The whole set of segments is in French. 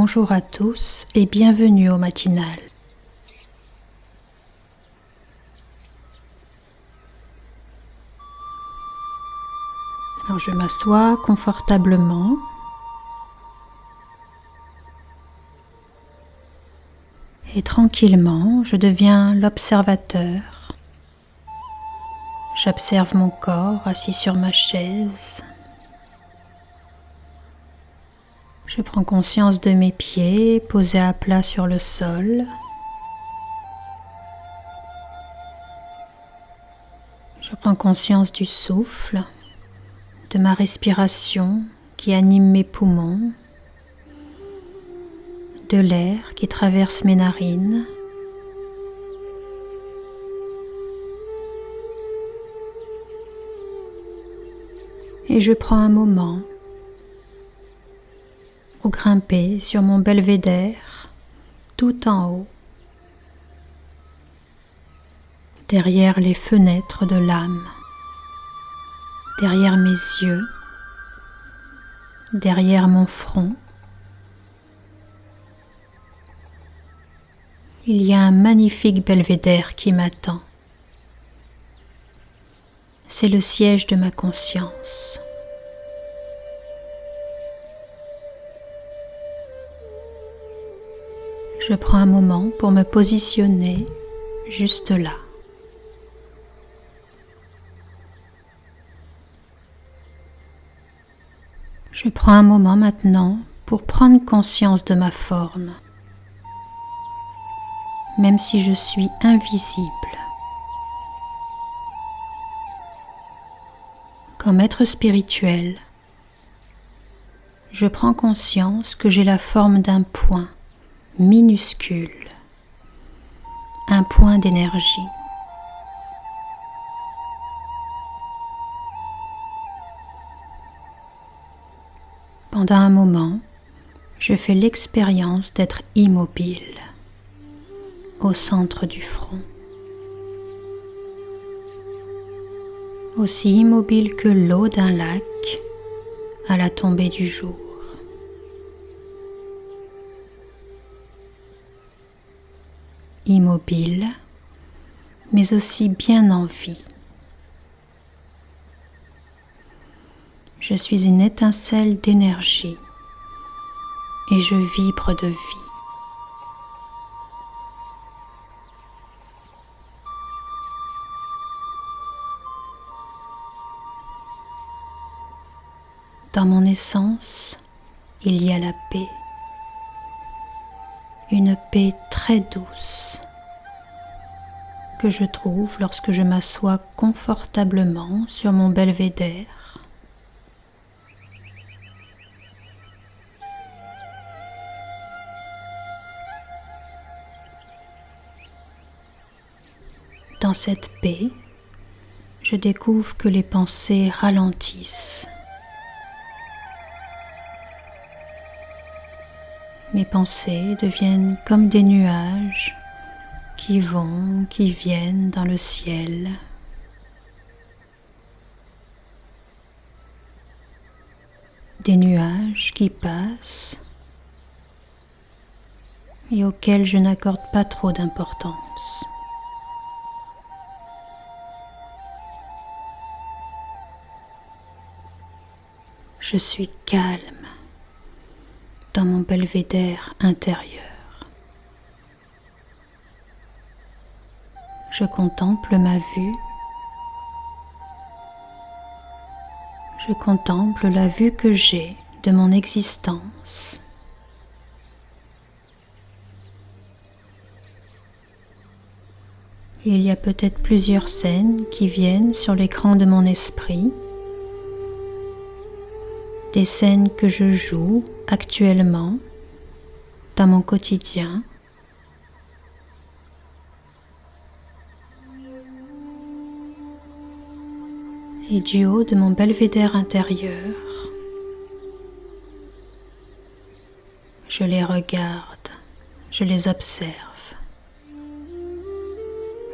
Bonjour à tous et bienvenue au matinal. Alors je m'assois confortablement et tranquillement je deviens l'observateur. J'observe mon corps assis sur ma chaise. Je prends conscience de mes pieds posés à plat sur le sol. Je prends conscience du souffle, de ma respiration qui anime mes poumons, de l'air qui traverse mes narines. Et je prends un moment pour grimper sur mon belvédère tout en haut, derrière les fenêtres de l'âme, derrière mes yeux, derrière mon front. Il y a un magnifique belvédère qui m'attend. C'est le siège de ma conscience. Je prends un moment pour me positionner juste là. Je prends un moment maintenant pour prendre conscience de ma forme, même si je suis invisible. Comme être spirituel, je prends conscience que j'ai la forme d'un point minuscule, un point d'énergie. Pendant un moment, je fais l'expérience d'être immobile, au centre du front. Aussi immobile que l'eau d'un lac à la tombée du jour. Immobile, mais aussi bien en vie. Je suis une étincelle d'énergie et je vibre de vie. Dans mon essence, il y a la paix, une paix très douce que je trouve lorsque je m'assois confortablement sur mon belvédère. Dans cette paix, je découvre que les pensées ralentissent. Mes pensées deviennent comme des nuages qui vont, qui viennent dans le ciel. Des nuages qui passent et auxquels je n'accorde pas trop d'importance. Je suis calme dans mon belvédère intérieur. Je contemple ma vue. Je contemple la vue que j'ai de mon existence. Il y a peut-être plusieurs scènes qui viennent sur l'écran de mon esprit. Des scènes que je joue actuellement dans mon quotidien. Et du haut de mon belvédère intérieur, je les regarde, je les observe.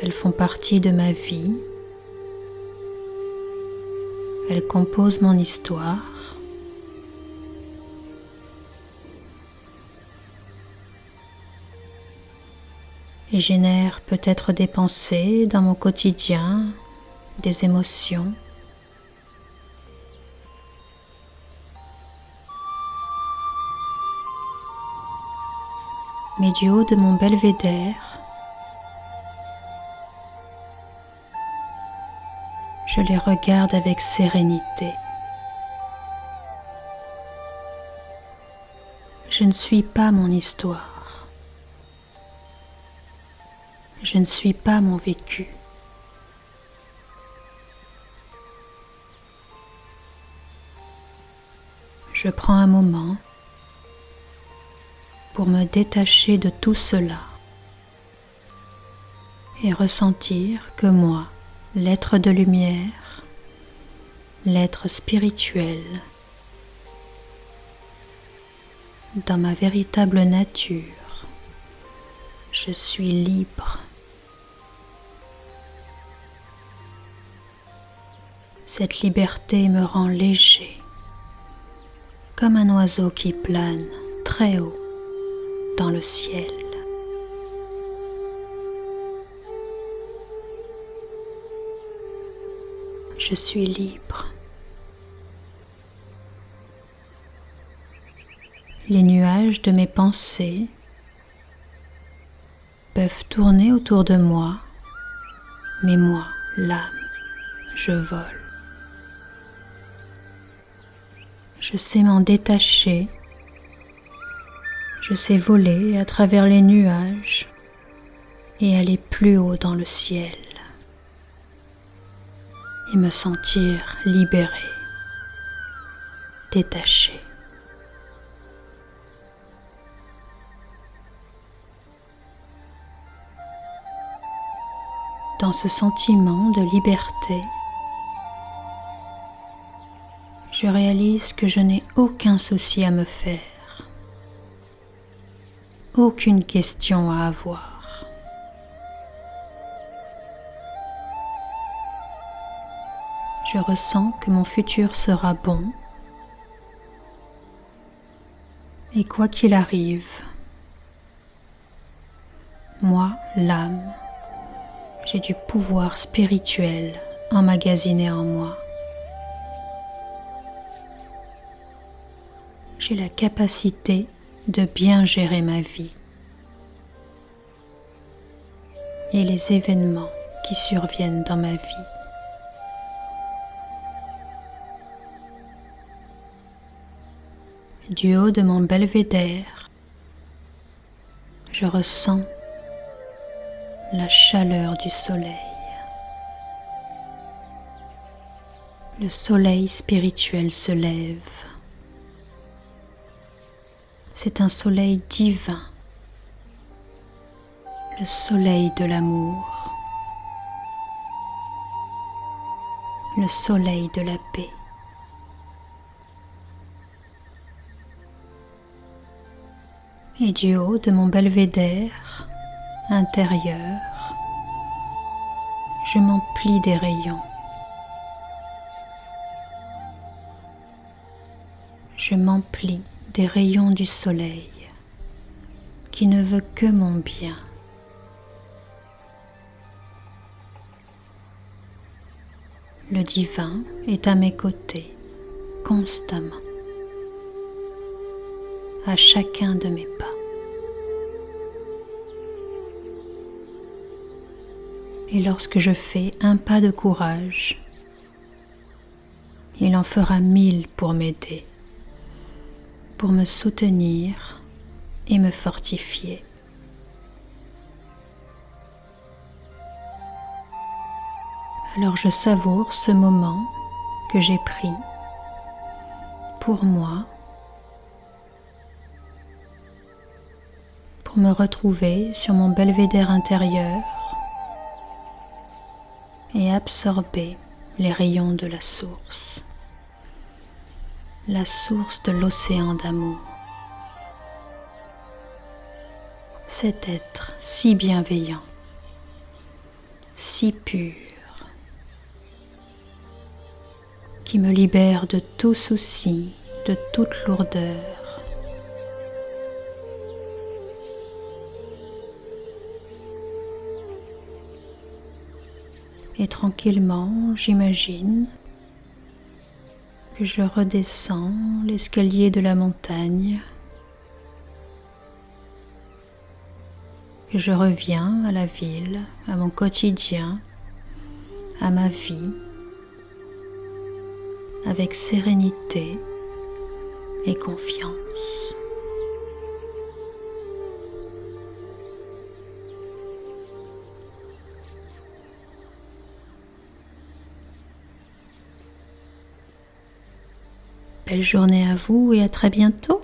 Elles font partie de ma vie. Elles composent mon histoire. et génère peut-être des pensées dans mon quotidien, des émotions. Mais du haut de mon belvédère, je les regarde avec sérénité. Je ne suis pas mon histoire. Je ne suis pas mon vécu. Je prends un moment pour me détacher de tout cela et ressentir que moi, l'être de lumière, l'être spirituel, dans ma véritable nature, je suis libre. Cette liberté me rend léger, comme un oiseau qui plane très haut dans le ciel. Je suis libre. Les nuages de mes pensées peuvent tourner autour de moi, mais moi, l'âme, je vole. Je sais m'en détacher, je sais voler à travers les nuages et aller plus haut dans le ciel et me sentir libéré, détaché. Dans ce sentiment de liberté, je réalise que je n'ai aucun souci à me faire, aucune question à avoir. Je ressens que mon futur sera bon et quoi qu'il arrive, moi, l'âme, j'ai du pouvoir spirituel emmagasiné en moi. J'ai la capacité de bien gérer ma vie et les événements qui surviennent dans ma vie. Du haut de mon belvédère, je ressens la chaleur du soleil. Le soleil spirituel se lève. C'est un soleil divin, le soleil de l'amour, le soleil de la paix. Et du haut de mon belvédère intérieur, je m'emplis des rayons. Je m'emplis des rayons du soleil qui ne veut que mon bien. Le divin est à mes côtés constamment, à chacun de mes pas. Et lorsque je fais un pas de courage, il en fera 1000 pour m'aider, pour me soutenir et me fortifier. Alors je savoure ce moment que j'ai pris pour moi, pour me retrouver sur mon belvédère intérieur et absorber les rayons de la source de l'océan d'amour. Cet être si bienveillant, si pur, qui me libère de tout souci, de toute lourdeur. Et tranquillement, j'imagine que je redescends l'escalier de la montagne, que je reviens à la ville, à mon quotidien, à ma vie, avec sérénité et confiance. Belle journée à vous et à très bientôt.